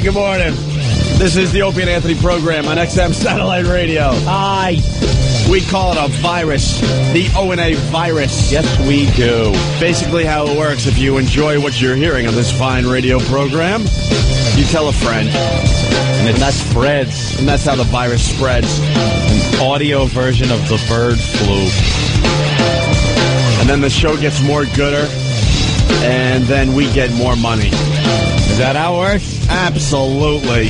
Hey, good morning. This is the Opie and Anthony program on XM Satellite Radio. Hi. We call it a virus, the O&A virus. Yes, we do. Basically how it works, if you enjoy what you're hearing on this fine radio program, you tell a friend. And that spreads. And that's how the virus spreads. An audio version of the bird flu. And then the show gets more gooder, and then we get more money. Is that how it works? Absolutely.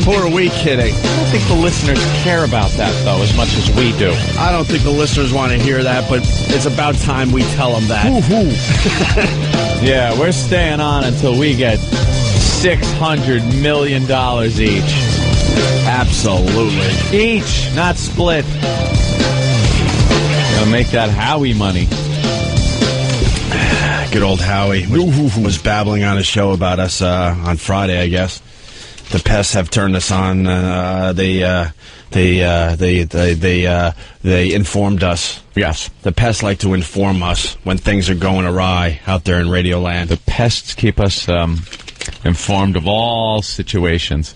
Who are we kidding? I don't think the listeners care about that, though, as much as we do. I don't think the listeners want to hear that, but it's about time we tell them that. Yeah, we're staying on until we get $600 million each. Absolutely. Each, not split. Gonna make that Howie money. Good old Howie was babbling on his show about us on Friday, I guess. The pests have turned us on. They informed us. Yes. The pests like to inform us when things are going awry out there in Radioland. The pests keep us informed of all situations.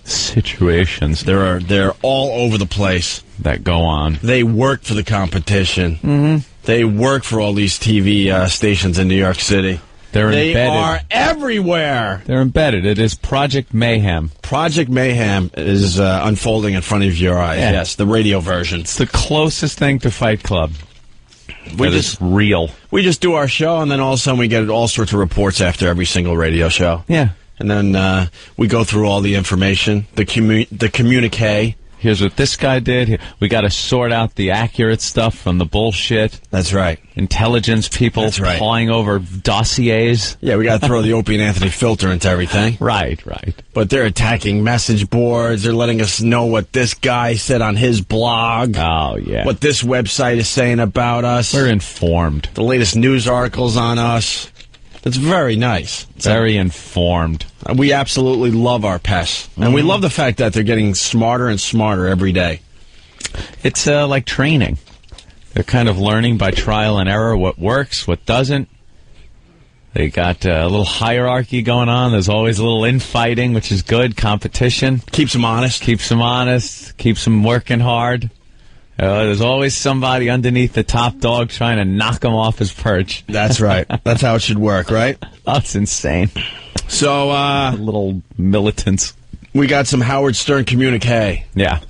They're all over the place. That go on. They work for the competition. Mm-hmm. They work for all these TV stations in New York City. They embedded. Are everywhere. They're embedded. It is Project Mayhem. Project Mayhem is unfolding in front of your eyes. Yeah. Yes, the radio version. It's the closest thing to Fight Club. It's real. We just do our show, and then all of a sudden we get all sorts of reports after every single radio show. Yeah. And then we go through all the information, the communique. Here's what this guy did. We got to sort out the accurate stuff from the bullshit. That's right. Intelligence people pawing over dossiers. Yeah, we got to throw the Opie and Anthony filter into everything. Right. But they're attacking message boards. They're letting us know what this guy said on his blog. Oh, yeah. What this website is saying about us. We're informed. The latest news articles on us. It's very nice. Very informed. We absolutely love our pests. And we love the fact that they're getting smarter and smarter every day. It's like training. They're kind of learning by trial and error what works, what doesn't. They got a little hierarchy going on. There's always a little infighting, which is good. Competition. Keeps them honest. Keeps them working hard. There's always somebody underneath the top dog trying to knock him off his perch. That's right. That's how it should work, right? That's insane. So, little militants. We got some Howard Stern communique. Yeah.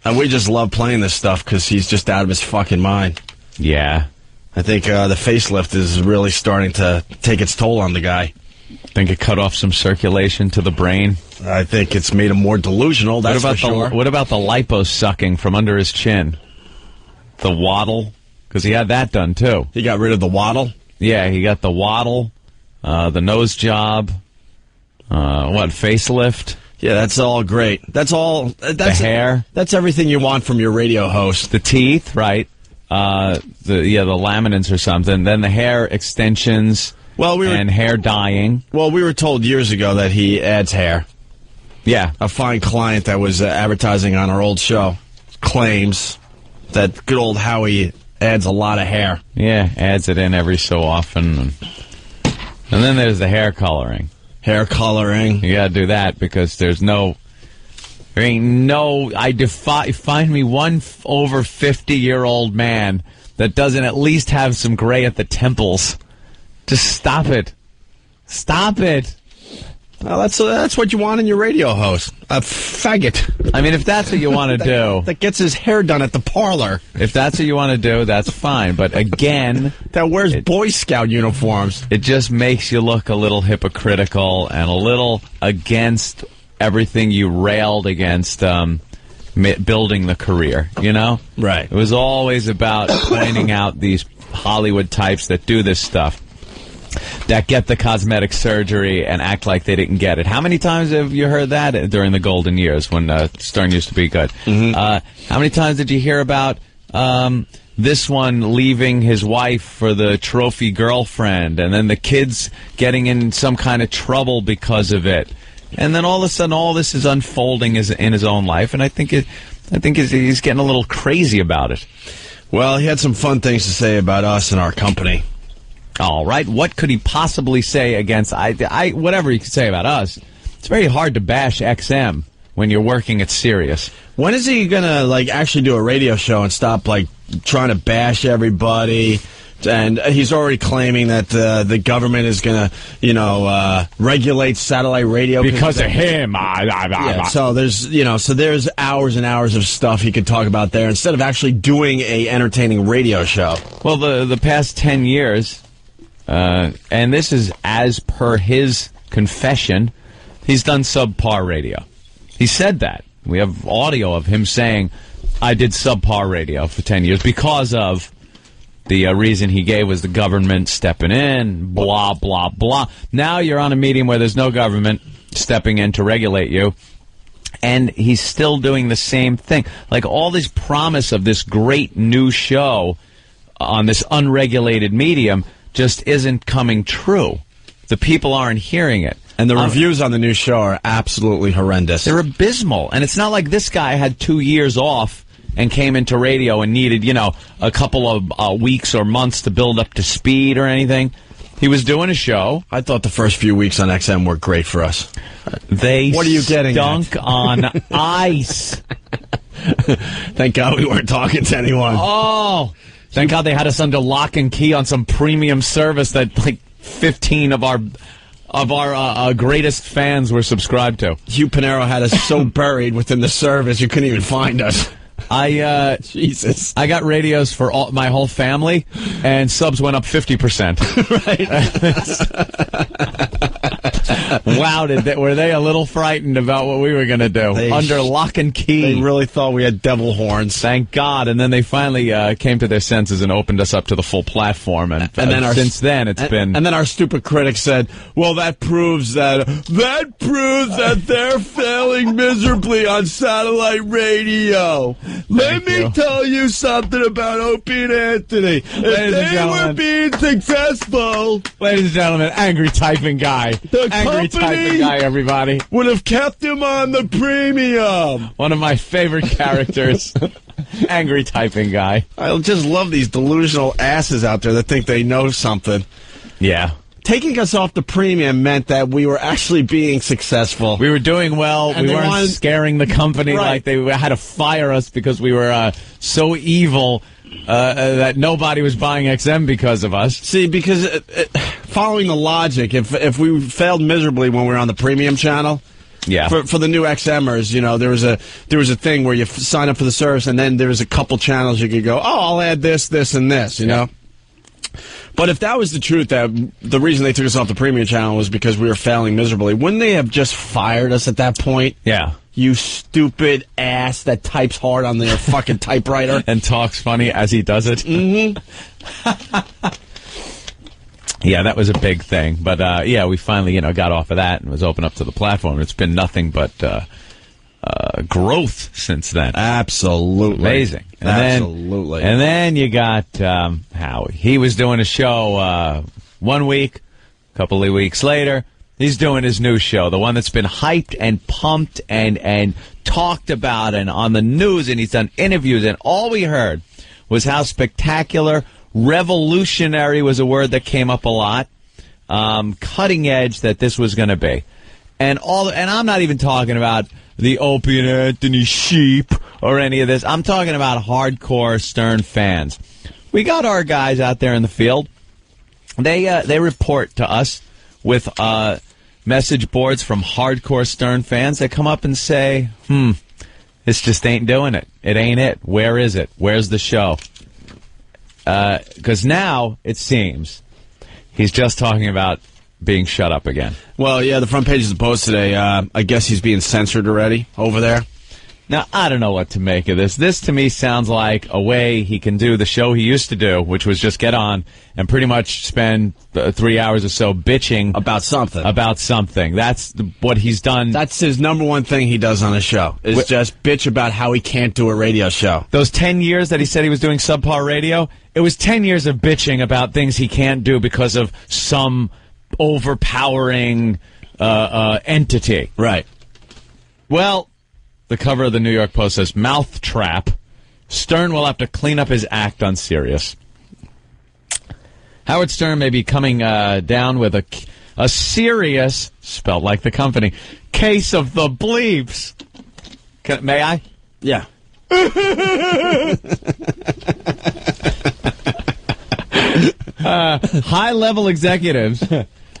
And we just love playing this stuff because he's just out of his fucking mind. Yeah. I think the facelift is really starting to take its toll on the guy. Think it cut off some circulation to the brain? I think it's made him more delusional, that's for sure. What about the lipo-sucking from under his chin? The waddle? Because he had that done, too. He got rid of the waddle? Yeah, he got the waddle, the nose job, facelift? Yeah, that's all great. That's the hair? That's everything you want from your radio host. The teeth, right? The laminates or something. Then the hair extensions... and hair dyeing. Well, we were told years ago that he adds hair. Yeah. A fine client that was advertising on our old show claims that good old Howie adds a lot of hair. Yeah, adds it in every so often. And then there's the hair coloring. Hair coloring. You gotta do that because find me one over 50-year-old man that doesn't at least have some gray at the temples. Just stop it. Stop it. Well, that's what you want in your radio host. A faggot. I mean, if that's what you want to do. That gets his hair done at the parlor. If that's what you want to do, that's fine. But again... that wears Boy Scout uniforms. It just makes you look a little hypocritical and a little against everything you railed against building the career, you know? Right. It was always about pointing out these Hollywood types that do this stuff. That get the cosmetic surgery and act like they didn't get it. How many times have you heard that during the golden years when Stern used to be good? Mm-hmm. How many times did you hear about this one leaving his wife for the trophy girlfriend and then the kids getting in some kind of trouble because of it? And then all of a sudden all this is unfolding in his own life, and I think he's getting a little crazy about it. Well, he had some fun things to say about us and our company. All right, what could he possibly say against whatever he could say about us? It's very hard to bash XM when you're working at Sirius. When is he gonna actually do a radio show and stop trying to bash everybody? And he's already claiming that the government is going to, regulate satellite radio because of him. Yeah, so there's hours and hours of stuff he could talk about there instead of actually doing a entertaining radio show. Well, the past 10 years, and this is as per his confession, he's done subpar radio. He said that. We have audio of him saying, "I did subpar radio for 10 years because of." The reason he gave was the government stepping in, blah, blah, blah. Now you're on a medium where there's no government stepping in to regulate you, and he's still doing the same thing. All this promise of this great new show on this unregulated medium just isn't coming true. The people aren't hearing it. And the reviews on the new show are absolutely horrendous. They're abysmal. And it's not like this guy had 2 years off and came into radio and needed, a couple of weeks or months to build up to speed or anything. He was doing a show. I thought the first few weeks on XM were great for us. They what are you getting stunk on ice. Thank God we weren't talking to anyone. Oh, thank God they had us under lock and key on some premium service that 15 of our greatest fans were subscribed to. Hugh Pinero had us so buried within the service you couldn't even find us. Jesus. I got radios for my whole family, and subs went up 50%. Right. Wow, were they a little frightened about what we were going to do? Under lock and key. They really thought we had devil horns. Thank God. And then they finally came to their senses and opened us up to the full platform. And then since then, it's been... And then our stupid critics said, well, that proves that they're failing miserably on satellite radio. Let me tell you something about Opie and Anthony. If they were being successful... Ladies and gentlemen, angry typing guy. Angry typing guy, everybody. Would have kept him on the premium. One of my favorite characters. Angry typing guy. I just love these delusional asses out there that think they know something. Yeah. Taking us off the premium meant that we were actually being successful. We were doing well. We weren't scaring the company like they had to fire us because we were so evil that nobody was buying XM because of us. See, because following the logic, if we failed miserably when we were on the premium channel, yeah, for the new XMers, there was a thing where you sign up for the service and then there was a couple channels you could go, I'll add this, and this, you know. But if that was the truth, that the reason they took us off the premium channel was because we were failing miserably, wouldn't they have just fired us at that point? Yeah. You stupid ass that types hard on their fucking typewriter. And talks funny as he does it. Mm-hmm. Yeah, that was a big thing. But, we finally, got off of that and was open up to the platform. It's been nothing but growth since then. Absolutely. Amazing. Absolutely. And then you got Howie. He was doing a show 1 week, a couple of weeks later. He's doing his new show, the one that's been hyped and pumped and talked about and on the news, and he's done interviews, and all we heard was how spectacular, revolutionary was a word that came up a lot, cutting edge that this was going to be. And I'm not even talking about the Opie and Anthony sheep or any of this. I'm talking about hardcore Stern fans. We got our guys out there in the field. They report to us with message boards from hardcore Stern fans that come up and say, this just ain't doing it. It ain't it. Where is it? Where's the show? Because now, it seems, he's just talking about being shut up again. Well, yeah, the front page of the Post today, I guess he's being censored already over there. Now, I don't know what to make of this. This, to me, sounds like a way he can do the show he used to do, which was just get on and pretty much spend 3 hours or so bitching about something. That's what he's done. That's his number one thing he does on his show, is just bitch about how he can't do a radio show. Those 10 years that he said he was doing subpar radio, it was 10 years of bitching about things he can't do because of some overpowering entity. Right. Well, the cover of the New York Post says, "Mouthtrap. Stern will have to clean up his act on Sirius." Howard Stern may be coming down with a serious, spelled like the company, case of the bleeps. May I? Yeah. High-level executives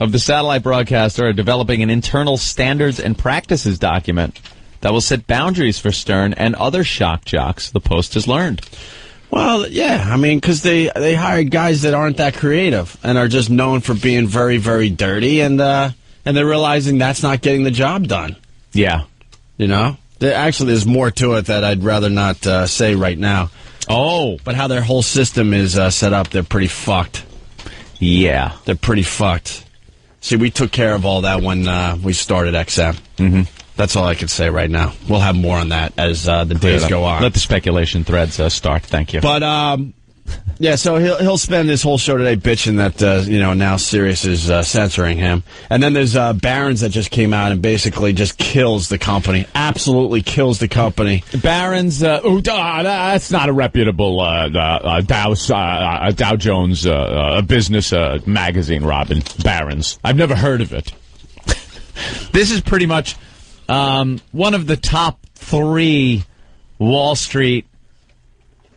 of the satellite broadcaster are developing an internal standards and practices document that will set boundaries for Stern and other shock jocks, the Post has learned. Well, yeah, I mean, because they hired guys that aren't that creative and are just known for being very, very dirty, and they're realizing that's not getting the job done. Yeah. You know? There's more to it that I'd rather not say right now. Oh. But how their whole system is set up, they're pretty fucked. Yeah. They're pretty fucked. See, we took care of all that when we started XM. Mm-hmm. That's all I can say right now. We'll have more on that as the days go on. Let the speculation threads start. Thank you. But, yeah, so he'll spend this whole show today bitching that, now Sirius is censoring him. And then there's Barron's that just came out and basically just kills the company. Absolutely kills the company. Barron's, that's not a reputable Dow Jones business magazine, Robin. Barron's. I've never heard of it. This is pretty much one of the top 3 Wall Street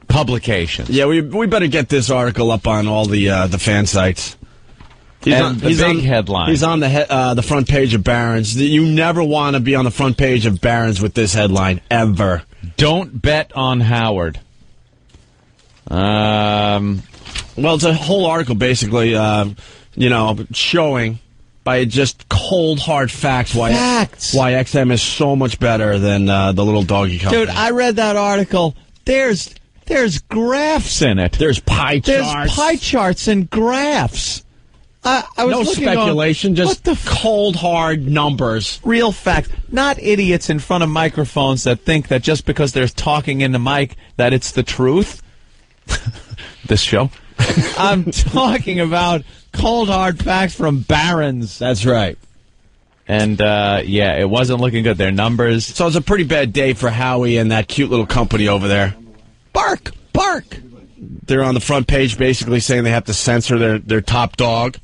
publications. Yeah, we better get this article up on all the fan sites. He's on headline. He's on the front page of Barron's. You never want to be on the front page of Barron's with this headline, ever. Don't bet on Howard. Well, it's a whole article basically, showing by just cold, hard facts why XM is so much better than the little doggy company. Dude, I read that article. There's graphs in it. There's pie charts. There's pie charts and graphs. I was no speculation, just cold, hard numbers. Real facts. Not idiots in front of microphones that think that just because they're talking in the mic that it's the truth. This show. I'm talking about cold, hard facts from Barron's. That's right. And, it wasn't looking good. Their numbers. So it's a pretty bad day for Howie and that cute little company over there. Bark! Bark! They're on the front page basically saying they have to censor their top dog.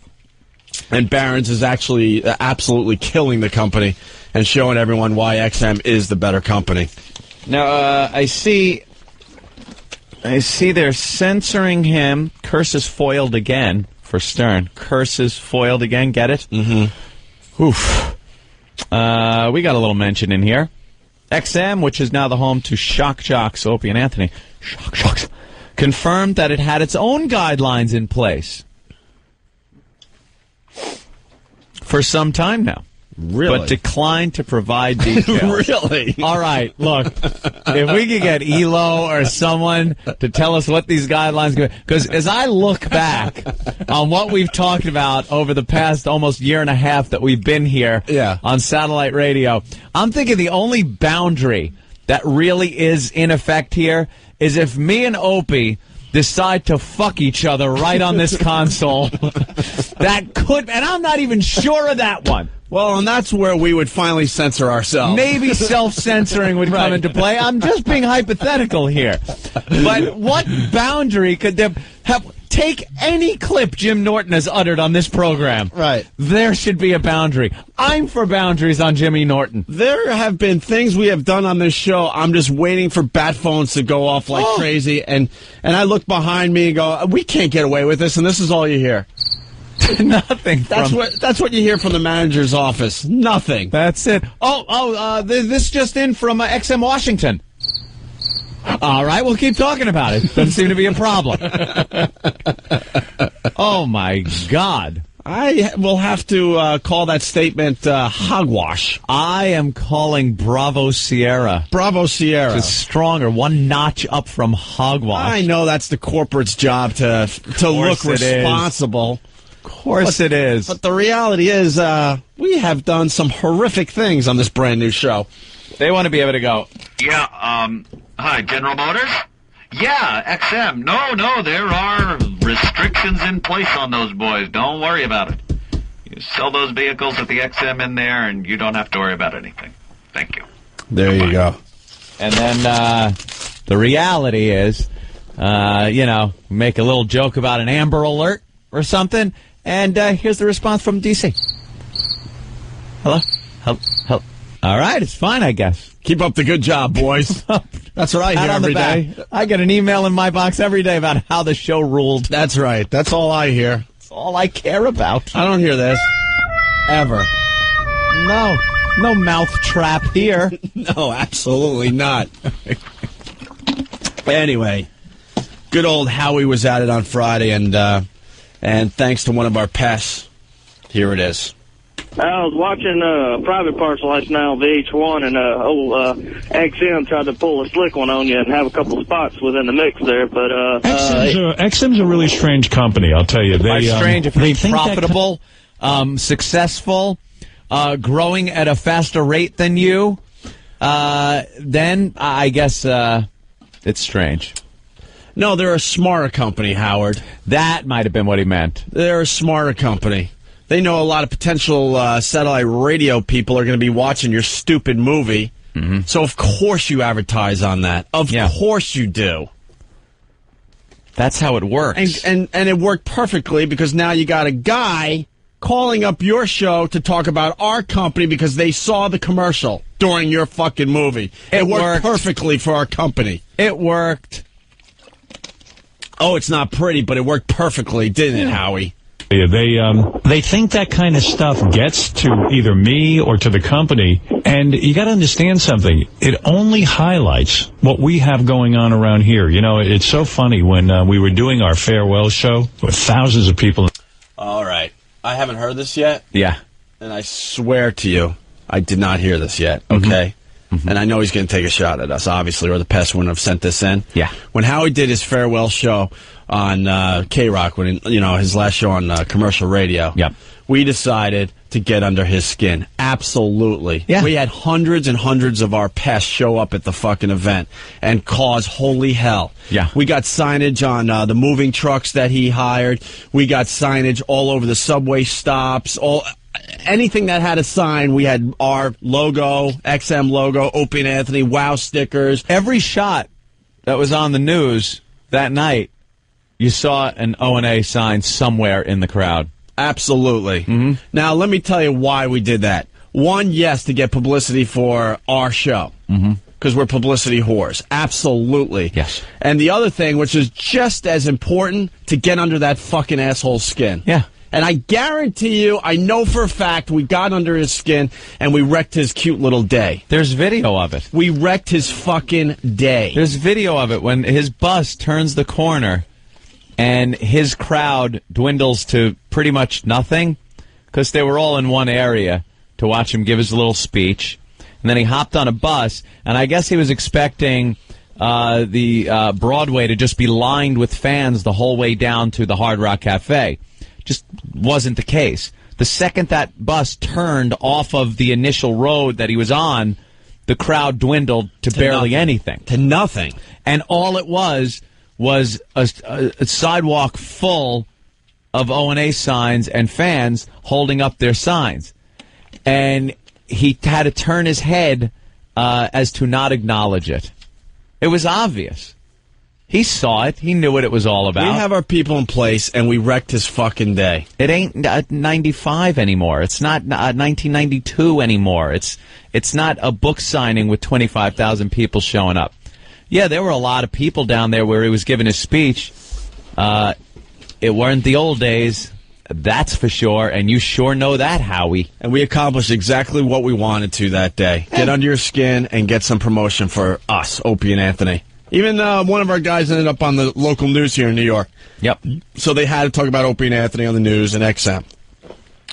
And Barron's is actually absolutely killing the company and showing everyone why XM is the better company. Now, I see they're censoring him. Curses foiled again for Stern. Curses foiled again. Get it? Mm-hmm. Oof. We got a little mention in here. XM, which is now the home to Shock Jocks, Opie and Anthony, Shock Jocks, confirmed that it had its own guidelines in place for some time now. Really? But declined to provide details. Really? All right, look, if we could get ELO or someone to tell us what these guidelines go, because as I look back on what we've talked about over the past almost year and a half that we've been here on satellite radio, I'm thinking the only boundary that really is in effect here is if me and Opie decide to fuck each other right on this console. That could, and I'm not even sure of that one. Well, and that's where we would finally censor ourselves. Maybe self-censoring would come into play. I'm just being hypothetical here. But what boundary could there have? Take any clip Jim Norton has uttered on this program. Right. There should be a boundary. I'm for boundaries on Jimmy Norton. There have been things we have done on this show. I'm just waiting for bat phones to go off like crazy. And I look behind me and go, we can't get away with this. And this is all you hear. Nothing. That's what you hear from the manager's office. Nothing. That's it. This just in from XM Washington. All right, we'll keep talking about it. Doesn't seem to be a problem. Oh, my God. I will have to call that statement hogwash. I am calling Bravo Sierra. Bravo Sierra. It's stronger, one notch up from hogwash. I know that's the corporate's job to look responsible. Of course it is. But the reality is we have done some horrific things on this brand new show. They want to be able to go, hi, General Motors? Yeah, XM. No, there are restrictions in place on those boys. Don't worry about it. You sell those vehicles with the XM in there, and you don't have to worry about anything. Thank you. There you go. And then the reality is, make a little joke about an Amber Alert or something, and here's the response from D.C. Hello? All right, it's fine, I guess. Keep up the good job, boys. That's what I hear every day. I get an email in my box every day about how the show ruled. That's right. That's all I hear. That's all I care about. I don't hear this. Ever. No mouth trap here. No, absolutely not. Anyway, good old Howie was at it on Friday, and thanks to one of our pests, here it is. I was watching Private Parts last night on VH1, and old XM tried to pull a slick one on you and have a couple spots within the mix there. But XM's a really strange company, I'll tell you. By strange, if it's profitable, successful, growing at a faster rate than you, then I guess it's strange. No, they're a smarter company, Howard. That might have been what he meant. They're a smarter company. They know a lot of potential satellite radio people are going to be watching your stupid movie. Mm-hmm. So, of course, you advertise on that. Of course you do. That's how it works. And it worked perfectly because now you got a guy calling up your show to talk about our company because they saw the commercial during your fucking movie. It worked perfectly for our company. It worked. Oh, it's not pretty, but it worked perfectly, didn't it, Howie? They think that kind of stuff gets to either me or to the company, and you got to understand something. It only highlights what we have going on around here. You know, it's so funny when we were doing our farewell show with thousands of people. All right. I haven't heard this yet. Yeah. And I swear to you, I did not hear this yet, okay? Mm-hmm. And I know he's going to take a shot at us, obviously, or the pest wouldn't have sent this in. Yeah. When Howie did his farewell show on K-Rock, when his last show on commercial radio, we decided to get under his skin. Absolutely. Yeah. We had hundreds and hundreds of our pests show up at the fucking event and cause holy hell. Yeah. We got signage on the moving trucks that he hired. We got signage all over the subway stops, anything that had a sign. We had our logo, XM logo, Opie and Anthony, wow stickers. Every shot that was on the news that night, you saw an O&A sign somewhere in the crowd. Absolutely. Mm-hmm. Now, let me tell you why we did that. One, yes, to get publicity for our show. Because we're publicity whores. Absolutely. Yes. And the other thing, which is just as important, to get under that fucking asshole's skin. Yeah. And I guarantee you, I know for a fact, we got under his skin and we wrecked his cute little day. There's video of it. We wrecked his fucking day. There's video of it when his bus turns the corner and his crowd dwindles to pretty much nothing because they were all in one area to watch him give his little speech. And then he hopped on a bus, and I guess he was expecting the Broadway to just be lined with fans the whole way down to the Hard Rock Cafe. Just wasn't the case. The second that bus turned off of the initial road that he was on, the crowd dwindled to barely anything. To nothing. And all it was a sidewalk full of O&A signs and fans holding up their signs. And he had to turn his head as to not acknowledge it. It was obvious. He saw it. He knew what it was all about. We have our people in place, and we wrecked his fucking day. It ain't 95 anymore. It's not 1992 anymore. It's not a book signing with 25,000 people showing up. Yeah, there were a lot of people down there where he was giving his speech. It weren't the old days, that's for sure, and you sure know that, Howie. And we accomplished exactly what we wanted to that day. Get under your skin and get some promotion for us, Opie and Anthony. Even one of our guys ended up on the local news here in New York. Yep. So they had to talk about Opie and Anthony on the news and XM.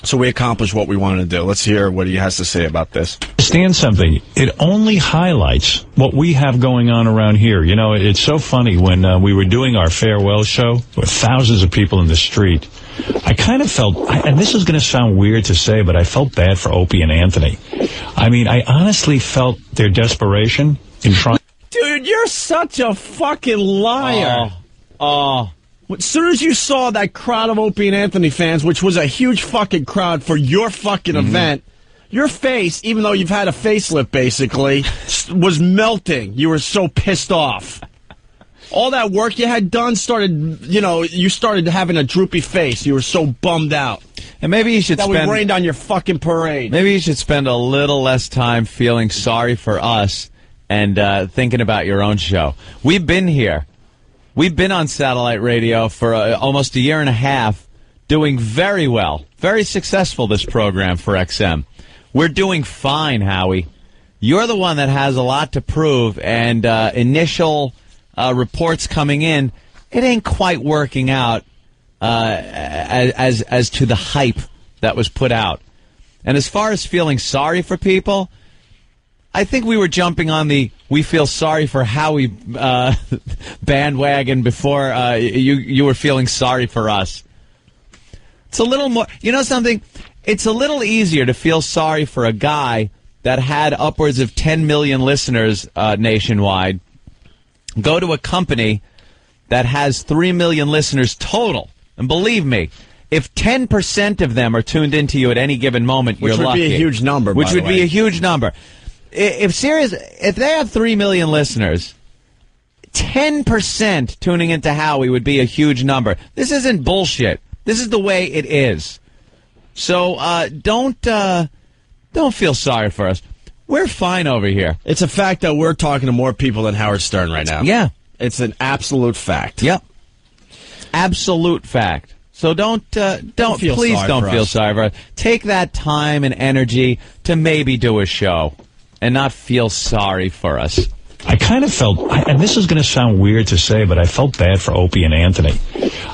So we accomplished what we wanted to do. Let's hear what he has to say about this. Understand something. It only highlights what we have going on around here. You know, it's so funny when we were doing our farewell show with thousands of people in the street. I kind of felt, and this is going to sound weird to say, but I felt bad for Opie and Anthony. I mean, I honestly felt their desperation in trying. Dude, you're such a fucking liar. As soon as you saw that crowd of Opie and Anthony fans, which was a huge fucking crowd for your fucking event, your face, even though you've had a facelift basically, was melting. You were so pissed off. All that work you had done you started having a droopy face. You were so bummed out. And maybe you should that spend... we rained on your fucking parade. Maybe you should spend a little less time feeling sorry for us and thinking about your own show. We've been here. We've been on satellite radio for almost a year and a half, doing very well. Very successful, this program for XM. We're doing fine, Howie. You're the one that has a lot to prove, and initial reports coming in, it ain't quite working out as to the hype that was put out. And as far as feeling sorry for people, I think we were jumping on the we feel sorry for Howie bandwagon before you were feeling sorry for us. It's a little more, you know something? It's a little easier to feel sorry for a guy that had upwards of 10 million listeners nationwide, go to a company that has 3 million listeners total. And believe me, if 10% of them are tuned into you at any given moment, you're lucky. Which would be a huge number, Which would be a huge number. If they have 3 million listeners, 10% tuning into Howie would be a huge number. This isn't bullshit. This is the way it is. So don't feel sorry for us. We're fine over here. It's a fact that we're talking to more people than Howard Stern right now. Yeah. It's an absolute fact. Yep. Absolute fact. So don't feel sorry for us. Take that time and energy to maybe do a show and not feel sorry for us. I kind of felt, and this is going to sound weird to say, but I felt bad for Opie and Anthony.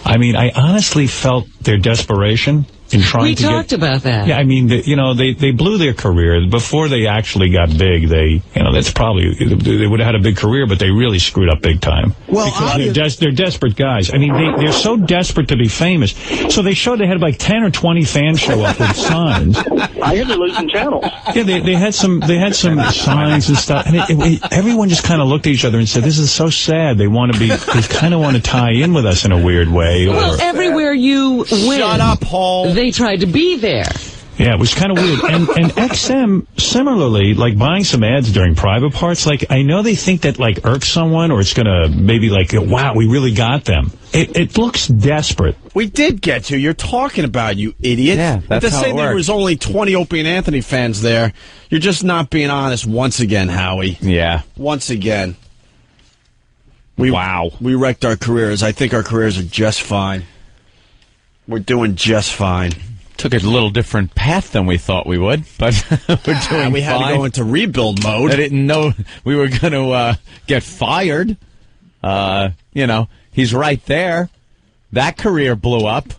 I mean, I honestly felt their desperation in trying to get... We talked about that. Yeah, I mean, they blew their career. Before they actually got big, that's probably... They would have had a big career, but they really screwed up big time. Well, because they're desperate guys. I mean, they're so desperate to be famous. So they had like 10 or 20 fans show up with signs. I hear they're losing channels. Yeah, they had some signs and stuff. And everyone just kind of looked at each other and said, this is so sad. They kind of want to tie in with us in a weird way. Well, everywhere you went... Shut up, Paul. They tried to be there. Yeah, it was kind of weird. And XM, similarly, like buying some ads during private parts, like I know they think that like irks someone or it's going to maybe like, wow, we really got them. It looks desperate. We did get you. You're talking about, you idiot. Yeah, that's to how say it there works. was only 20 Opie and Anthony fans there, you're just not being honest once again, Howie. Yeah. Once again. We wrecked our careers. I think our careers are just fine. We're doing just fine. Took a little different path than we thought we would, but we're doing fine. We had to go into rebuild mode. I didn't know we were going to get fired. He's right there. That career blew up.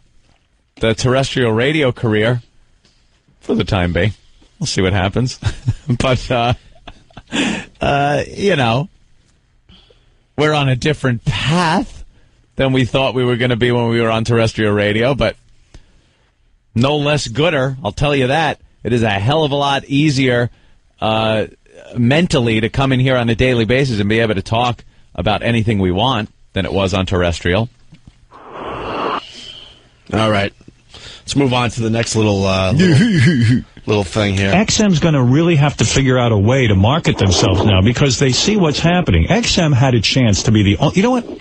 The terrestrial radio career, for the time being. We'll see what happens. But, we're on a different path than we thought we were going to be when we were on terrestrial radio, but no less gooder, I'll tell you that. It is a hell of a lot easier mentally to come in here on a daily basis and be able to talk about anything we want than it was on terrestrial. All right. Let's move on to the next little thing here. XM's going to really have to figure out a way to market themselves now because they see what's happening. XM had a chance to be the only... You know what?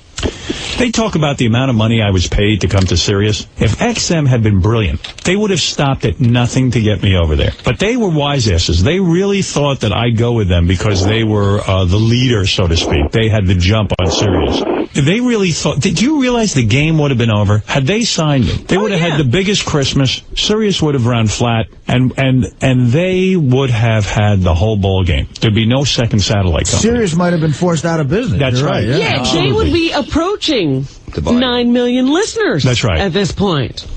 They talk about the amount of money I was paid to come to Sirius. If XM had been brilliant, they would have stopped at nothing to get me over there. But they were wise asses. They really thought that I'd go with them because they were the leader, so to speak. They had the jump on Sirius. They really thought... Did you realize the game would have been over? Had they signed me, they would have had the biggest Christmas. Sirius would have run flat, and they would have had the whole ball game. There'd be no second satellite company. Sirius might have been forced out of business. That's right. Yeah, they would be approaching 9 million listeners. That's right. At this point.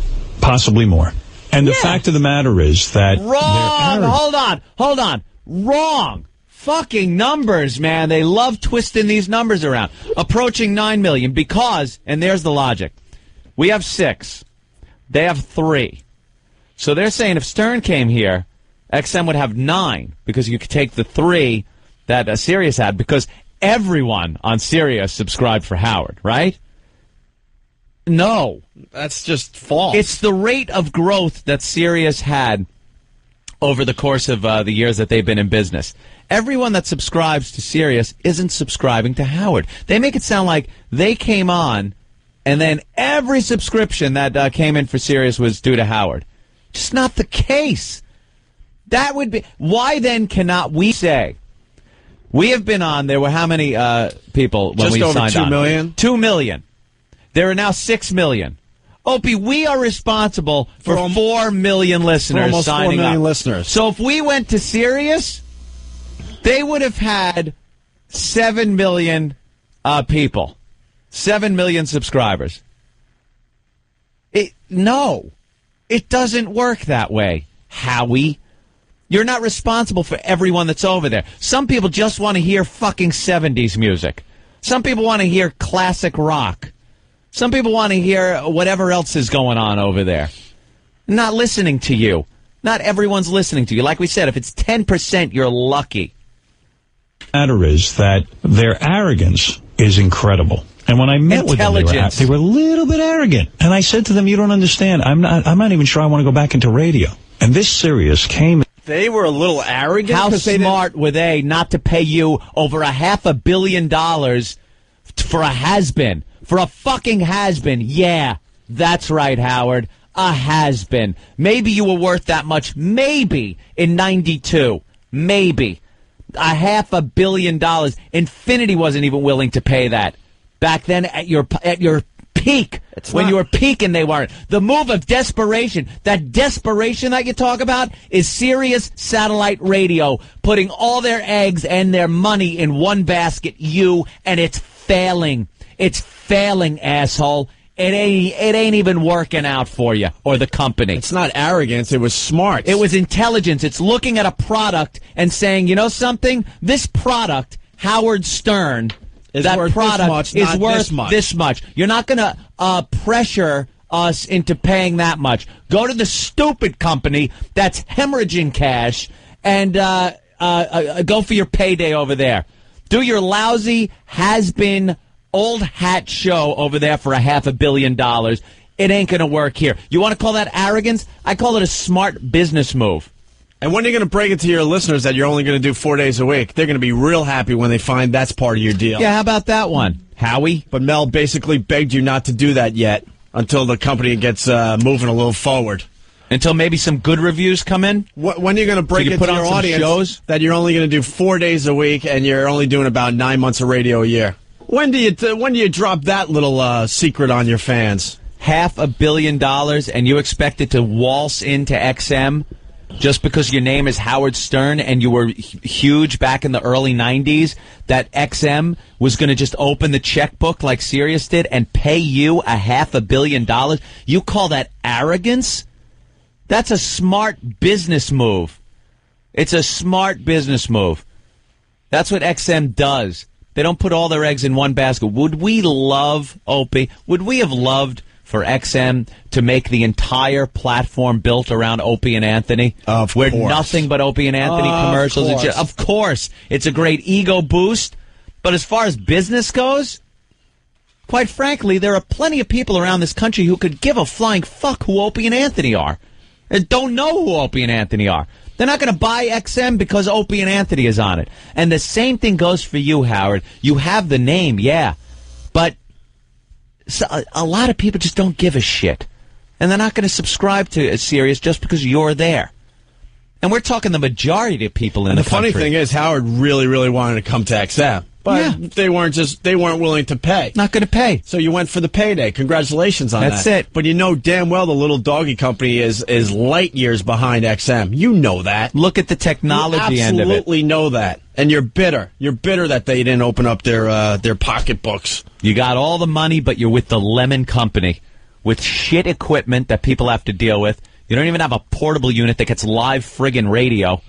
Possibly more. And the fact of the matter is that... Wrong! Hold on. Wrong! Fucking numbers, man. They love twisting these numbers around. Approaching 9 million because, and there's the logic, we have 6. They have 3. So they're saying if Stern came here, XM would have 9 because you could take the 3 that Sirius had because everyone on Sirius subscribed for Howard, right? No. That's just false. It's the rate of growth that Sirius had over the course of the years that they've been in business. Everyone that subscribes to Sirius isn't subscribing to Howard. They make it sound like they came on and then every subscription that came in for Sirius was due to Howard. Just not the case. That would be... Why then cannot we say... We have been on... There were how many people when just we over signed 2 on? million? 2 million. There are now 6 million. Opie, we are responsible for 4 million listeners almost signing 4 million up. Listeners. So if we went to Sirius, they would have had 7 million people. 7 million subscribers. No. It doesn't work that way, Howie. You're not responsible for everyone that's over there. Some people just want to hear fucking 70s music. Some people want to hear classic rock. Some people want to hear whatever else is going on over there. Not listening to you. Not everyone's listening to you. Like we said, if it's 10%, you're lucky. Matter is that their arrogance is incredible. And when I met with them, they were a little bit arrogant. And I said to them, you don't understand. I'm not even sure I want to go back into radio. And this Sirius came... They were a little arrogant? How smart were they not to pay you over $500 million for a has-been? For a fucking has-been. Yeah, that's right, Howard. A has-been. Maybe you were worth that much. Maybe in 92. Maybe. $500 million. Infinity wasn't even willing to pay that. Back then at your peak. When you were peaking, they weren't. The move of desperation, that desperation that you talk about is Sirius Satellite Radio putting all their eggs and their money in one basket, you, and it's failing. It's failing, asshole. It ain't even working out for you or the company. It's not arrogance. It was smart. It was intelligence. It's looking at a product and saying, you know something? This product, Howard Stern... That product is worth this much. You're not going to pressure us into paying that much. Go to the stupid company that's hemorrhaging cash and go for your payday over there. Do your lousy, has-been, old hat show over there for $500 million. It ain't going to work here. You want to call that arrogance? I call it a smart business move. And when are you going to break it to your listeners that you're only going to do 4 days a week? They're going to be real happy when they find that's part of your deal. Yeah, how about that one, Howie? But Mel basically begged you not to do that yet until the company gets moving a little forward. Until maybe some good reviews come in? When are you going to break it to your audience that you're only going to do 4 days a week and you're only doing about 9 months of radio a year? When do you drop that little secret on your fans? $500 million and you expect it to waltz into XM? Just because your name is Howard Stern and you were huge back in the early 90s, that XM was going to just open the checkbook like Sirius did and pay you $500 million? You call that arrogance? That's a smart business move. It's a smart business move. That's what XM does. They don't put all their eggs in one basket. Would we love, Opie, would we have loved for XM to make the entire platform built around Opie and Anthony? Of course. Where nothing but Opie and Anthony commercials. Of course. It's a great ego boost. But as far as business goes, quite frankly, there are plenty of people around this country who could give a flying fuck who Opie and Anthony are. And don't know who Opie and Anthony are. They're not going to buy XM because Opie and Anthony is on it. And the same thing goes for you, Howard. You have the name, yeah. But a lot of people just don't give a shit. And they're not going to subscribe to Sirius just because you're there. And we're talking the majority of people in the country. And the funny thing is, Howard really, really wanted to come to XM. But they weren't willing to pay. Not going to pay. So you went for the payday. Congratulations on that. That's it. But you know damn well the little doggy company is light years behind XM. You know that. Look at the technology end of it. You absolutely know that. And you're bitter. You're bitter that they didn't open up their pocketbooks. You got all the money, but you're with the lemon company with shit equipment that people have to deal with. You don't even have a portable unit that gets live friggin' radio.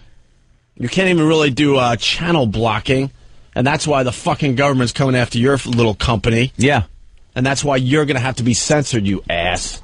You can't even really do channel blocking. And that's why the fucking government's coming after your little company. Yeah. And that's why you're going to have to be censored, you ass.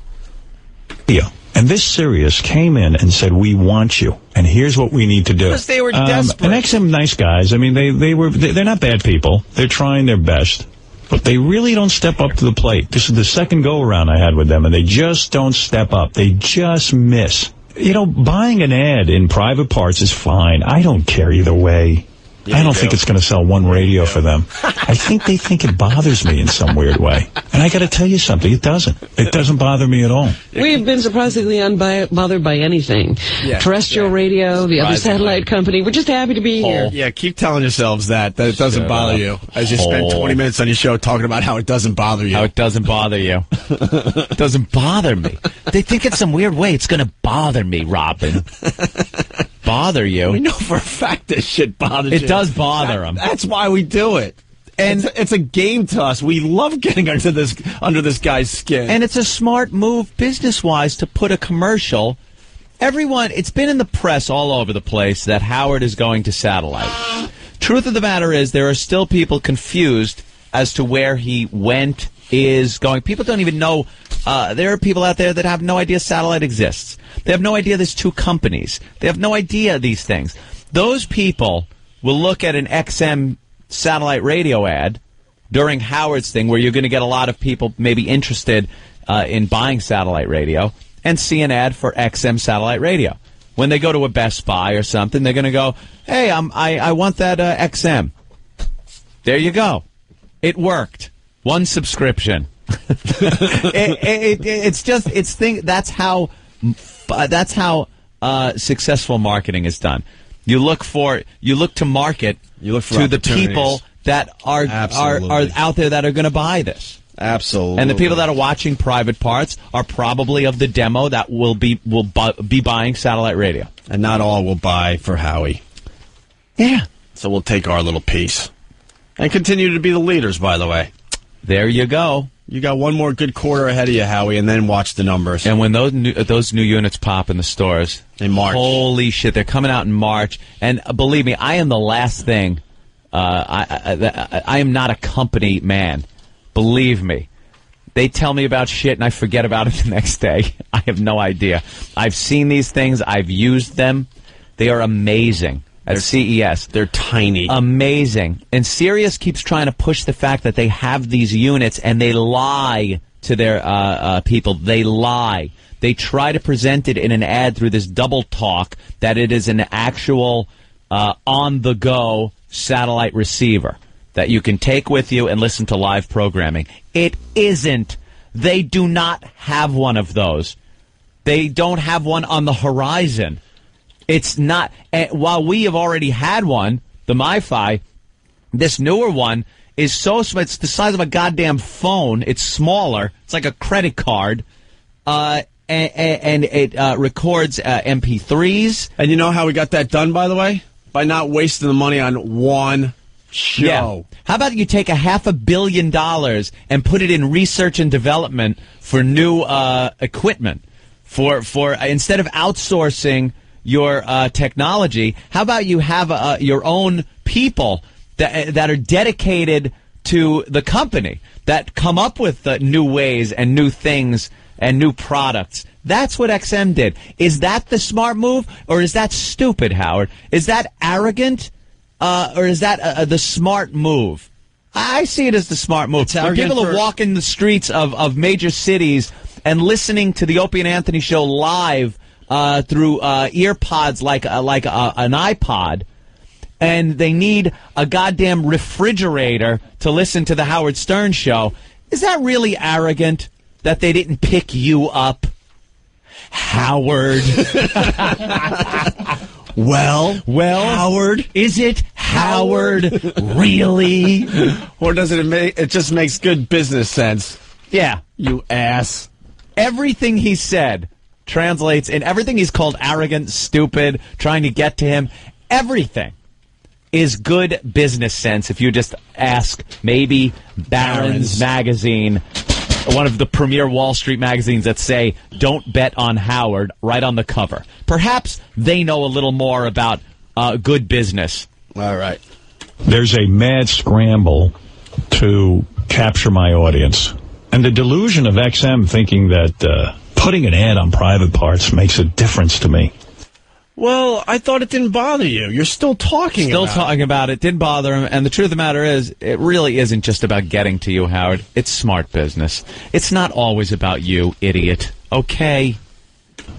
Yeah. And this Sirius came in and said, we want you, and here's what we need to do. Because they were desperate. And XM nice guys. I mean, they're not bad people. They're trying their best. But they really don't step up to the plate. This is the second go-around I had with them, and they just don't step up. They just miss. You know, buying an ad in private parts is fine. I don't care either way. I don't think it's going to sell one radio for them. I think they think it bothers me in some weird way. And I got to tell you something, it doesn't. It doesn't bother me at all. We've been surprisingly unbothered by anything. Yeah, terrestrial radio, the other satellite company. We're just happy to be here. Yeah, keep telling yourselves that it doesn't bother you. As you spend 20 minutes on your show talking about how it doesn't bother you. How it doesn't bother you. It doesn't bother me. They think it's some weird way it's going to bother me, Robin. Bother you? We know for a fact this shit bothers you. It does bother them. That's why we do it. And it's a game to us. We love getting under this guy's skin. And it's a smart move business-wise to put a commercial. Everyone, it's been in the press all over the place that Howard is going to satellite. Truth of the matter is there are still people confused as to where he is going. People don't even know. There are people out there that have no idea satellite exists. They have no idea there's two companies. They have no idea these things. Those people will look at an XM satellite radio ad during Howard's thing where you're going to get a lot of people maybe interested in buying satellite radio and see an ad for XM satellite radio. When they go to a Best Buy or something, they're going to go, hey, I want that XM. There you go. It worked. One subscription. That's how successful marketing is done. You look to market to the people that are out there that are going to buy this. Absolutely. And the people that are watching Private Parts are probably of the demo that will be buying satellite radio. And not all will buy for Howie. Yeah. So we'll take our little piece. And continue to be the leaders, by the way. There you go. You got one more good quarter ahead of you, Howie, and then watch the numbers. And when those new units pop in the stores in March, holy shit, they're coming out in March. And believe me, I am the last thing. I am not a company man. Believe me, they tell me about shit and I forget about it the next day. I have no idea. I've seen these things. I've used them. They are amazing. At CES. They're tiny. Amazing. And Sirius keeps trying to push the fact that they have these units, and they lie to their people. They lie. They try to present it in an ad through this double talk that it is an actual on-the-go satellite receiver that you can take with you and listen to live programming. It isn't. They do not have one of those. They don't have one on the horizon. It's not, while we have already had one, the MiFi, this newer one is so small. It's the size of a goddamn phone. It's smaller. It's like a credit card. And it records MP3s. And you know how we got that done, by the way? By not wasting the money on one show. Yeah. How about you take $500 million and put it in research and development for new equipment? For instead of outsourcing your technology, how about you have your own people that are dedicated to the company that come up with new ways and new things and new products? That's what XM did. Is that the smart move, or is that stupid, Howard? Is that arrogant, or is that the smart move? I see it as the smart move. When people are walking the streets of major cities and listening to the Opie and Anthony show live through ear pods like an iPod, and they need a goddamn refrigerator to listen to the Howard Stern show. Is that really arrogant that they didn't pick you up, Howard? Well, Howard, is it Howard? Really? Or does it just makes good business sense? Yeah, you ass. Everything he said translates in everything he's called arrogant, stupid, trying to get to him. Everything is good business sense if you just ask maybe Barron's Magazine, one of the premier Wall Street magazines that say, don't bet on Howard, right on the cover. Perhaps they know a little more about good business. All right. There's a mad scramble to capture my audience. And the delusion of XM thinking that putting an ad on Private Parts makes a difference to me. Well, I thought it didn't bother you. You're still talking about it. Didn't bother him. And the truth of the matter is, it really isn't just about getting to you, Howard. It's smart business. It's not always about you, idiot. Okay?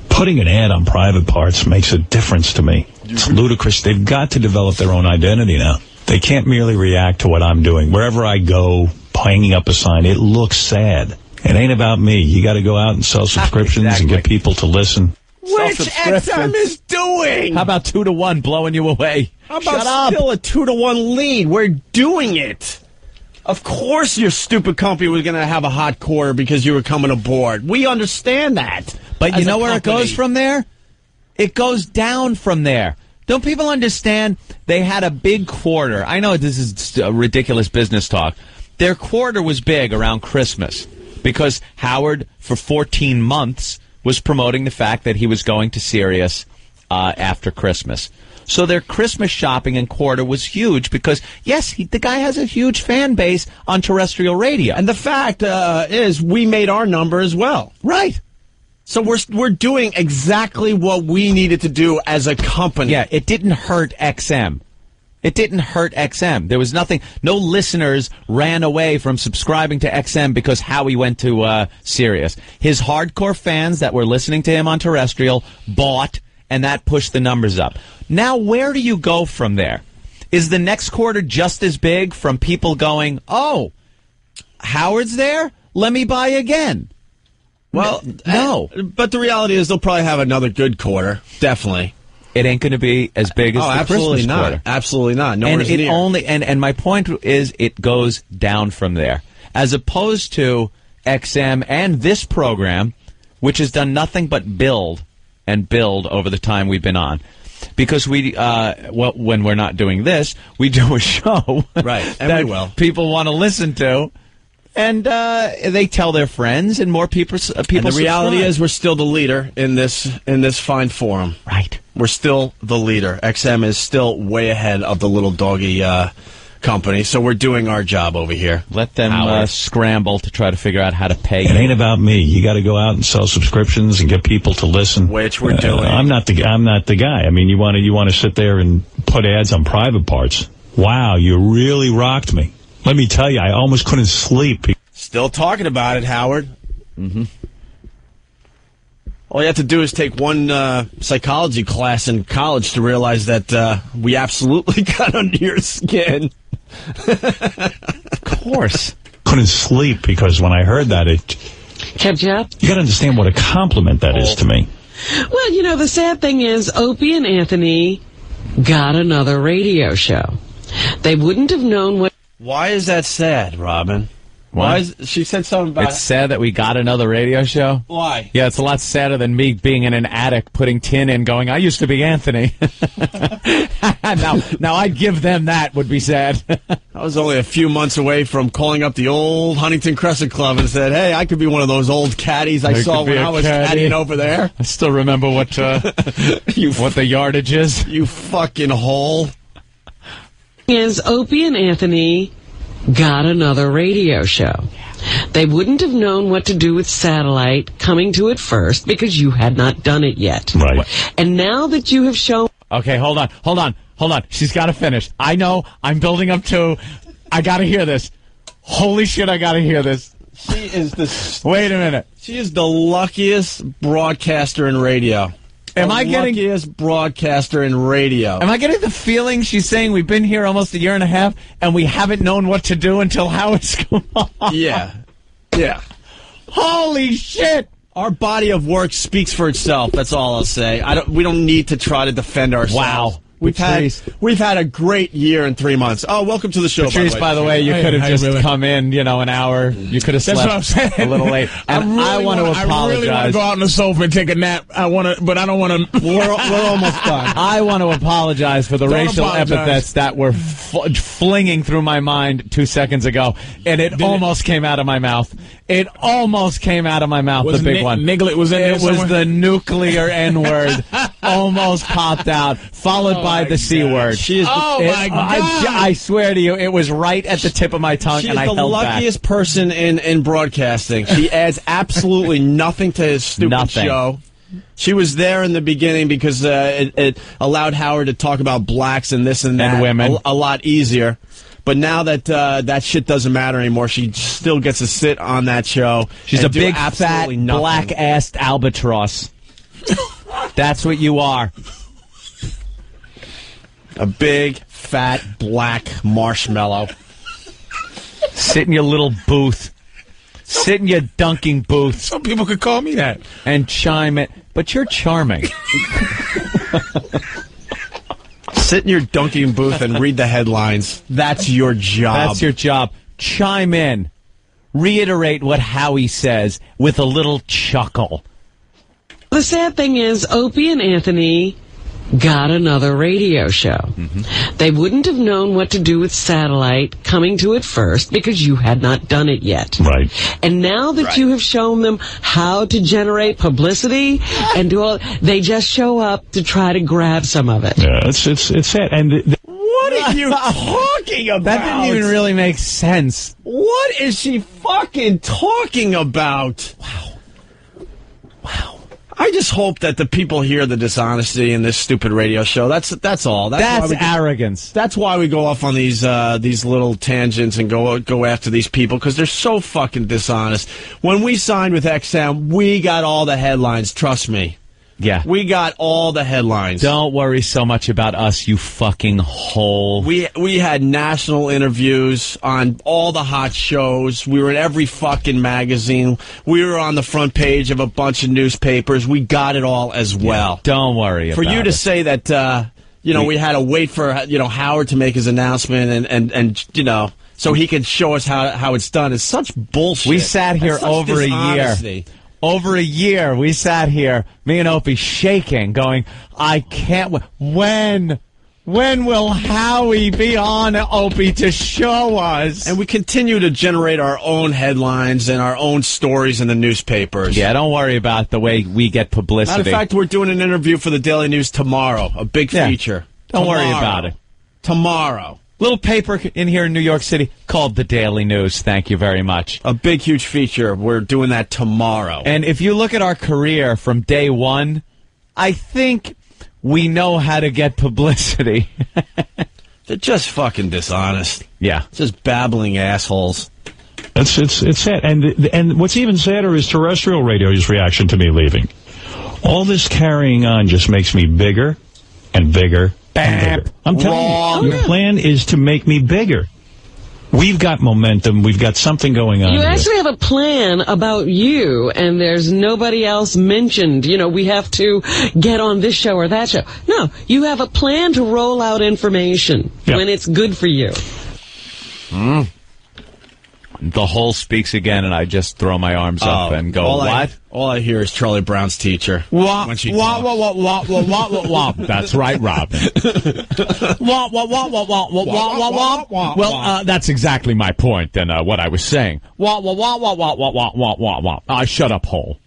Putting an ad on Private Parts makes a difference to me. It's ludicrous. They've got to develop their own identity now. They can't merely react to what I'm doing. Wherever I go, hanging up a sign, it looks sad. It ain't about me. You got to go out and sell subscriptions and get people to listen. Which XM is doing? How about 2-1 blowing you away? How about still a 2-1 lead? We're doing it. Of course your stupid company was going to have a hot quarter because you were coming aboard. We understand that. But you know where it goes from there? It goes down from there. Don't people understand? They had a big quarter. I know this is ridiculous business talk. Their quarter was big around Christmas because Howard, for 14 months, was promoting the fact that he was going to Sirius after Christmas. So their Christmas shopping and quarter was huge because, yes, the guy has a huge fan base on terrestrial radio. And the fact is we made our number as well. Right. So we're doing exactly what we needed to do as a company. Yeah, it didn't hurt XM. It didn't hurt XM. There was nothing. No listeners ran away from subscribing to XM because Howie went to Sirius. His hardcore fans that were listening to him on terrestrial bought, and that pushed the numbers up. Now, where do you go from there? Is the next quarter just as big from people going, oh, Howard's there? Let me buy again. Well, no. But the reality is they'll probably have another good quarter. Definitely. It ain't going to be as big as the absolutely Christmas not. quarter. Absolutely not. Nowhere and it near. only and my point is it goes down from there, as opposed to XM and this program, which has done nothing but build and build over the time we've been on. Because we, when we're not doing this, we do a show right, and that we will. People want to listen to. And they tell their friends, and more people. And the reality is, we're still the leader in this fine forum. Right, we're still the leader. XM is still way ahead of the little doggy company, so we're doing our job over here. Let them scramble to try to figure out how to pay. It ain't about me. You got to go out and sell subscriptions and get people to listen. Which we're doing. I'm not the guy. I mean, you want to sit there and put ads on private parts. Wow, you really rocked me. Let me tell you, I almost couldn't sleep. Still talking about it, Howard. Mm-hmm. All you have to do is take one psychology class in college to realize that we absolutely got under your skin. Of course. Couldn't sleep because when I heard that, it kept you up. You got to understand what a compliment that is to me. Well, you know, the sad thing is Opie and Anthony got another radio show. They wouldn't have known what... Why is that sad, Robin? Why she said something about... It's sad that we got another radio show? Why? Yeah, it's a lot sadder than me being in an attic, putting tin in, going, I used to be Anthony. Now I'd give them that, would be sad. I was only a few months away from calling up the old Huntington Crescent Club and said, hey, I could be one of those old caddies I saw when I was caddying over there. I still remember what what the yardage is. You fucking hole. Is Opie and Anthony got another radio show. They wouldn't have known what to do with satellite coming to it first because you had not done it yet. Right. And now that you have shown... Okay, hold on. She's got to finish. I know. I'm building up to... I got to hear this. Holy shit, I got to hear this. She is the... Wait a minute. She is the luckiest broadcaster in radio. Luckiest broadcaster in radio. Am I getting the feeling she's saying we've been here almost a year and a half and we haven't known what to do until Howard's come on? Yeah. Holy shit! Our body of work speaks for itself. That's all I'll say. We don't need to try to defend ourselves. Wow. We've had a great year and 3 months. Oh, welcome to the show, Patrice, by the way, you could have just come in, an hour. You could have slept a little late. And I want to apologize. I really want to go out on the sofa and take a nap. But I don't want to. We're almost done. I want to apologize for the racial epithets that were flinging through my mind 2 seconds ago, and it almost came out of my mouth. It almost came out of my mouth, the big one. Niglet was in there somewhere? It was the nuclear N-word. Almost popped out, followed by the C word. She is my God. I swear to you, it was right at the tip of my tongue, and I held back. She is the luckiest person in broadcasting. She adds absolutely nothing to his stupid show. She was there in the beginning because it allowed Howard to talk about blacks and this and that and women a lot easier. But now that that shit doesn't matter anymore, she still gets to sit on that show. She's a big, fat, black-assed albatross. That's what you are. A big, fat, black marshmallow. Sit in your little booth. Sit in your dunking booth. Some people could call me that. And chime it. But you're charming. Sit in your dunking booth and read the headlines. That's your job. That's your job. Chime in. Reiterate what Howie says with a little chuckle. The sad thing is, Opie and Anthony got another radio show. Mm-hmm. They wouldn't have known what to do with satellite coming to it first because you had not done it yet. Right. And now that you have shown them how to generate publicity and do all, they just show up to try to grab some of it. Yeah, it's sad. And what are you talking about? That didn't even really make sense. What is she fucking talking about? Wow. I just hope that the people hear the dishonesty in this stupid radio show. That's all. That's arrogance. That's why we go off on these little tangents and go after these people, because they're so fucking dishonest. When we signed with XM, we got all the headlines. Trust me. Yeah. We got all the headlines. Don't worry so much about us, you fucking hole. We had national interviews on all the hot shows. We were in every fucking magazine. We were on the front page of a bunch of newspapers. We got it all as well. Yeah, don't worry about it. For you to say that, we had to wait for, Howard to make his announcement and so he could show us how it's done is such bullshit. We sat here over a year. Over a year, we sat here, me and Opie, shaking, going, I can't wait. When will Howie be on, Opie, to show us? And we continue to generate our own headlines and our own stories in the newspapers. Yeah, don't worry about the way we get publicity. Matter of fact, we're doing an interview for the Daily News tomorrow, a big feature. Don't worry about it. Tomorrow. Little paper in here in New York City called the Daily News. Thank you very much. A big, huge feature. We're doing that tomorrow. And if you look at our career from day one, I think we know how to get publicity. They're just fucking dishonest. Yeah. Just babbling assholes. It's sad. And what's even sadder is terrestrial radio's reaction to me leaving. All this carrying on just makes me bigger and bigger. I'm telling you, your plan is to make me bigger. We've got momentum. We've got something going on. You actually have a plan about you, and there's nobody else mentioned. We have to get on this show or that show. No, you have a plan to roll out information when it's good for you. The whole speaks again, and I just throw my arms up and go, what? All I hear is Charlie Brown's teacher. When she talks. That's right, Rob. Well, that's exactly my point and what I was saying. Shut up, hole.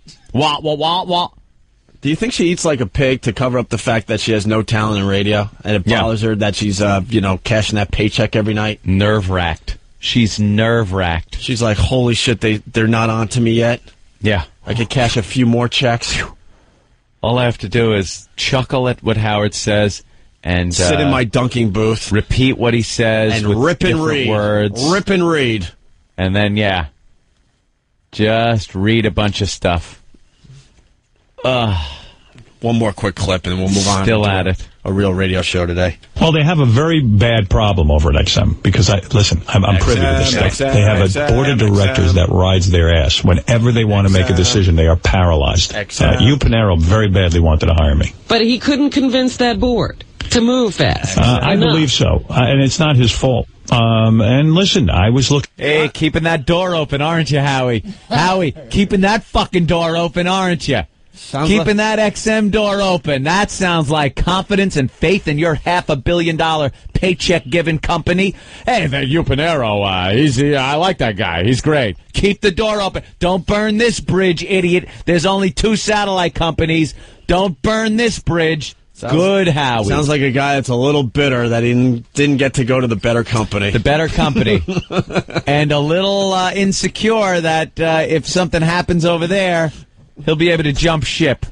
Do you think she eats like a pig to cover up the fact that she has no talent in radio, and it bothers her that she's, cashing that paycheck every night? Nerve-wracked. She's nerve-wracked. She's like, holy shit, they're not on to me yet? Yeah. I could cash a few more checks. All I have to do is chuckle at what Howard says and sit in my dunking booth. Repeat what he says and with rip and different read. words. Rip and read. And then, just read a bunch of stuff. One more quick clip and we'll move on. Still at it. A real radio show today. Well, they have a very bad problem over at XM because I'm privy to this stuff. They have a board of directors that rides their ass. Whenever they want to make a decision, they are paralyzed. You, Panero, very badly wanted to hire me. But he couldn't convince that board to move fast. I believe so. And it's not his fault. And listen, I was looking... Hey, keeping that door open, aren't you, Howie? Howie, keeping that fucking door open, aren't you? Keeping that XM door open. That sounds like confidence and faith in your $500 million paycheck-giving company. Hey, that Panero, I like that guy. He's great. Keep the door open. Don't burn this bridge, idiot. There's only 2 satellite companies. Don't burn this bridge. Good, Howie. Sounds like a guy that's a little bitter that he didn't get to go to the better company. The better company. And a little insecure that if something happens over there... he'll be able to jump ship.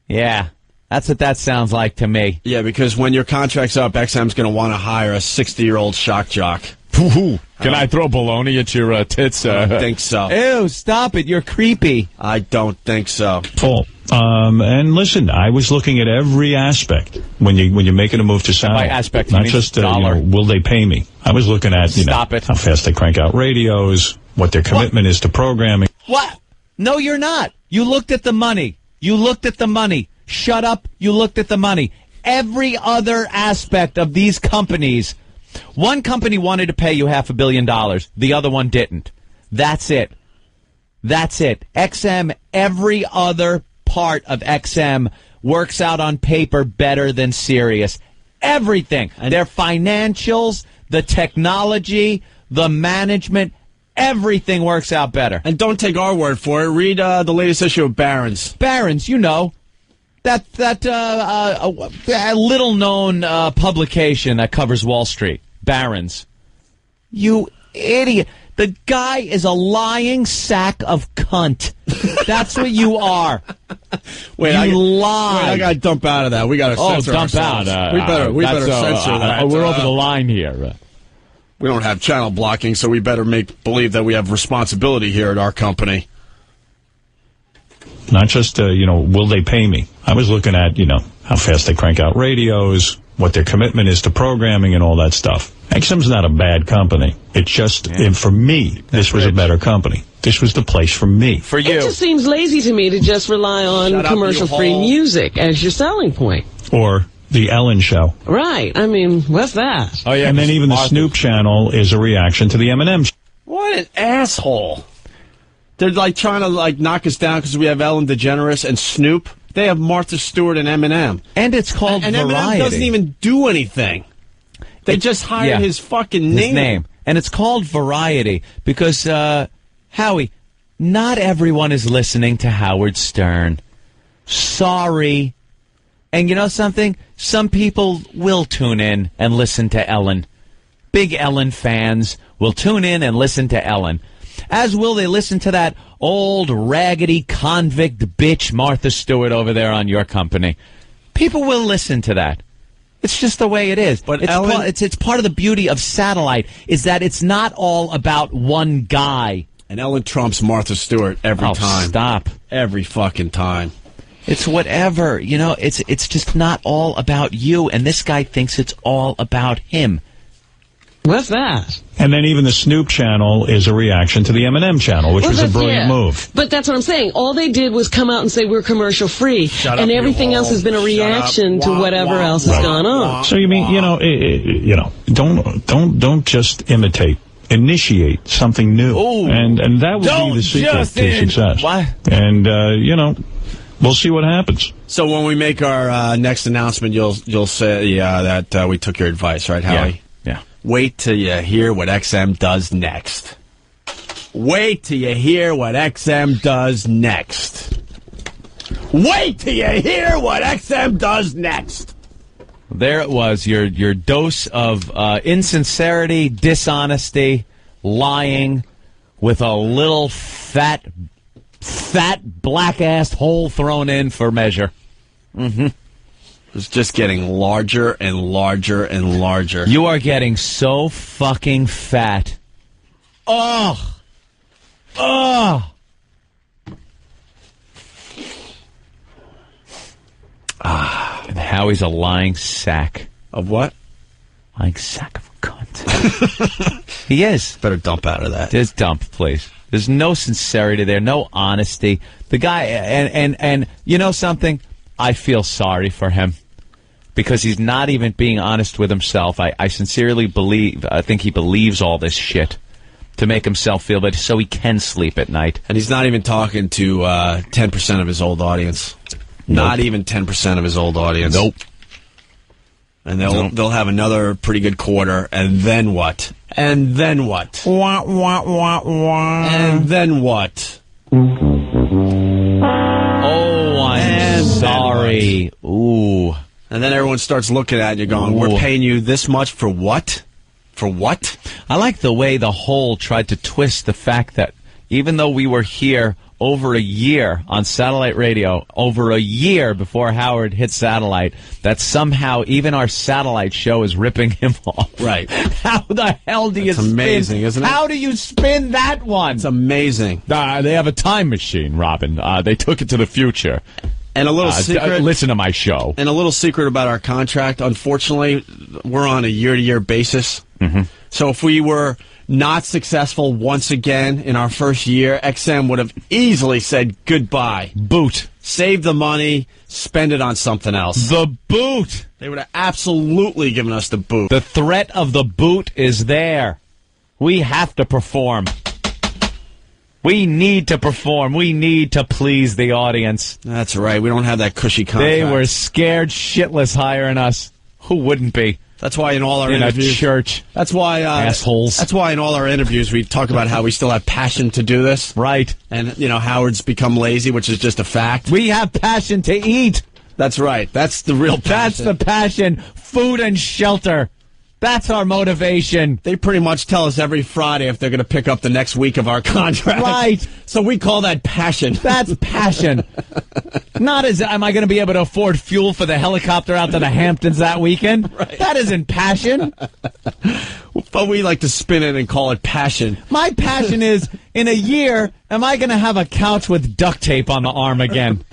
Yeah, that's what that sounds like to me. Yeah, because when your contract's up, XM's going to want to hire a 60-year-old shock jock. Can I throw baloney at your tits? I don't think so. Ew, stop it. You're creepy. I don't think so. Paul. And listen, I was looking at every aspect when you're making a move to satellite. By aspect, not you just mean dollar. will they pay me? I was looking at Stop it. how fast they crank out radios, what their commitment is to programming. What? No, you're not. You looked at the money. You looked at the money. Shut up. You looked at the money. Every other aspect of these companies, one company wanted to pay you $500 million. The other one didn't. That's it. That's it. XM, every other part of XM works out on paper better than Sirius. Everything. Their financials, the technology, the management, everything works out better. And don't take our word for it. Read the latest issue of Barron's. Barron's, you know. That little-known publication that covers Wall Street. Barron's. You idiot. The guy is a lying sack of cunt. That's what you are. Wait, you lie. Wait, I got to dump out of that. We got to censor dump ourselves. out. We better censor that. We're over the line here. We don't have channel blocking, so we better make believe that we have responsibility here at our company. Not just, will they pay me? I was looking at, how fast they crank out radios, what their commitment is to programming and all that stuff. XM's not a bad company. It's just, for me, this was a better company. This was the place for me. For you. It just seems lazy to me to just rely on commercial-free music as your selling point. Or the Ellen Show. Right. I mean, what's that? Oh, yeah. And then even the Snoop channel is a reaction to the M&M. What an asshole. They're trying to knock us down because we have Ellen DeGeneres and Snoop. They have Martha Stewart and Eminem. And it's called and Variety. Eminem doesn't even do anything. They just hired his fucking name. And it's called Variety because, Howie, not everyone is listening to Howard Stern. Sorry. And you know something? Some people will tune in and listen to Ellen. Big Ellen fans will tune in and listen to Ellen. As will they listen to that old raggedy convict bitch Martha Stewart over there on your company. People will listen to that. It's just the way it is. But it's part of the beauty of satellite is that it's not all about one guy. And Ellen trumps Martha Stewart every time. Stop. Every fucking time. It's whatever. It's just not all about you. And this guy thinks it's all about him. What's that? And then even the Snoop channel is a reaction to the M&M channel, which was a brilliant move. But that's what I'm saying. All they did was come out and say we're commercial free, and everything else has been a reaction to whatever else has gone on. So you mean don't just imitate. Initiate something new, and that would be the secret to success. Why? And we'll see what happens. So when we make our next announcement, you'll say that we took your advice, right, Howie? Yeah. Wait till you hear what XM does next. Wait till you hear what XM does next. Wait till you hear what XM does next. There it was, your dose of insincerity, dishonesty, lying, with a little fat black-assed hole thrown in for measure. Mm-hmm. It's just getting larger and larger and larger. You are getting so fucking fat. Ugh. And Howie's a lying sack. Of what? Lying sack of a cunt. He is. Better dump out of that. Just dump, please. There's no sincerity there, no honesty. The guy, and you know something? I feel sorry for him. Because he's not even being honest with himself. I sincerely think he believes all this shit to make himself feel better so he can sleep at night. And he's not even talking to 10% of his old audience. Nope. Not even 10% of his old audience. Nope. And they'll have another pretty good quarter, and then what? And then what? Wah, wah, wah, wah. And then what? Oh, I'm sorry. Ooh. And then everyone starts looking at you going, we're paying you this much for what? For what? I like the way the Hole tried to twist the fact that even though we were here over a year on satellite radio, over a year before Howard hit satellite, that somehow even our satellite show is ripping him off. Right. How the hell do you It's spin? amazing, isn't it? How do you spin that one? It's amazing. They have a time machine, Robin. They took it to the future. And a little secret. Listen to my show. And a little secret about our contract. Unfortunately, we're on a year-to-year basis. Mm-hmm. So if we were not successful once again in our first year, XM would have easily said goodbye. Boot. Save the money, spend it on something else. The boot. They would have absolutely given us the boot. The threat of the boot is there. We have to perform. We need to perform. We need to please the audience. That's right. We don't have that cushy contract. They were scared shitless hiring us. Who wouldn't be? That's why in all our in interviews, a church. That's why assholes. That's why in all our interviews we talk about how we still have passion to do this. Right. And Howard's become lazy, which is just a fact. We have passion to eat. That's right. That's the real passion. That's the passion. Food and shelter. That's our motivation. They pretty much tell us every Friday if they're going to pick up the next week of our contract. Right. So we call that passion. That's passion. Not as, am I going to be able to afford fuel for the helicopter out to the Hamptons that weekend? Right. That isn't passion. But we like to spin it and call it passion. My passion is, in a year, am I going to have a couch with duct tape on the arm again?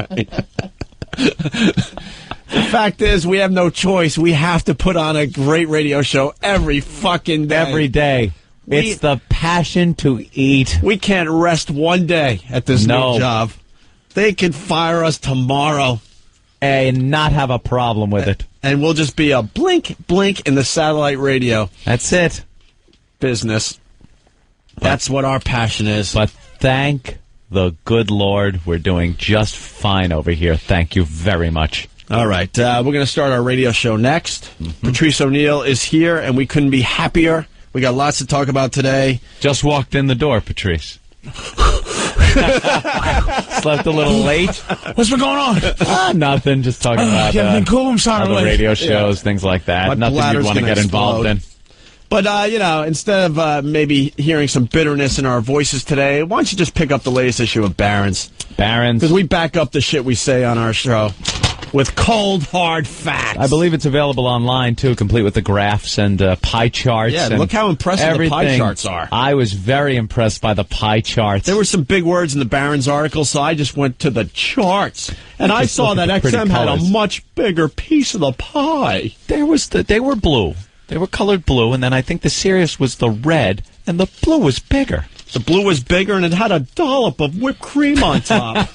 The fact is, we have no choice. We have to put on a great radio show every fucking day. Every day. It's the passion to eat. We can't rest one day at this new job. They can fire us tomorrow. And not have a problem with it. And we'll just be a blink, blink in the satellite radio. That's it. Business. That's what our passion is. But thank the good Lord, we're doing just fine over here. Thank you very much. All right, we're going to start our radio show next. Mm-hmm. Patrice O'Neill is here, and we couldn't be happier. We got lots to talk about today. Just walked in the door, Patrice. Slept a little late. What's been going on? Nothing. Just talking about everything cool. I'm sorry, other late. radio shows, things like that. My Nothing you'd bladder's want to gonna get involved in. But, instead of maybe hearing some bitterness in our voices today, why don't you just pick up the latest issue of Barron's? Barron's. Because we back up the shit we say on our show with cold, hard facts. I believe it's available online, too, complete with the graphs and pie charts. Yeah, and look how impressive everything. the pie charts are. I was very impressed by the pie charts. There were some big words in the Barron's article, so I just went to the charts. And I Just saw look that at the pretty XM had a colors. much bigger piece of the pie. They were blue. They were colored blue, and then I think the Sirius was the red, and the blue was bigger. The blue was bigger, and it had a dollop of whipped cream on top.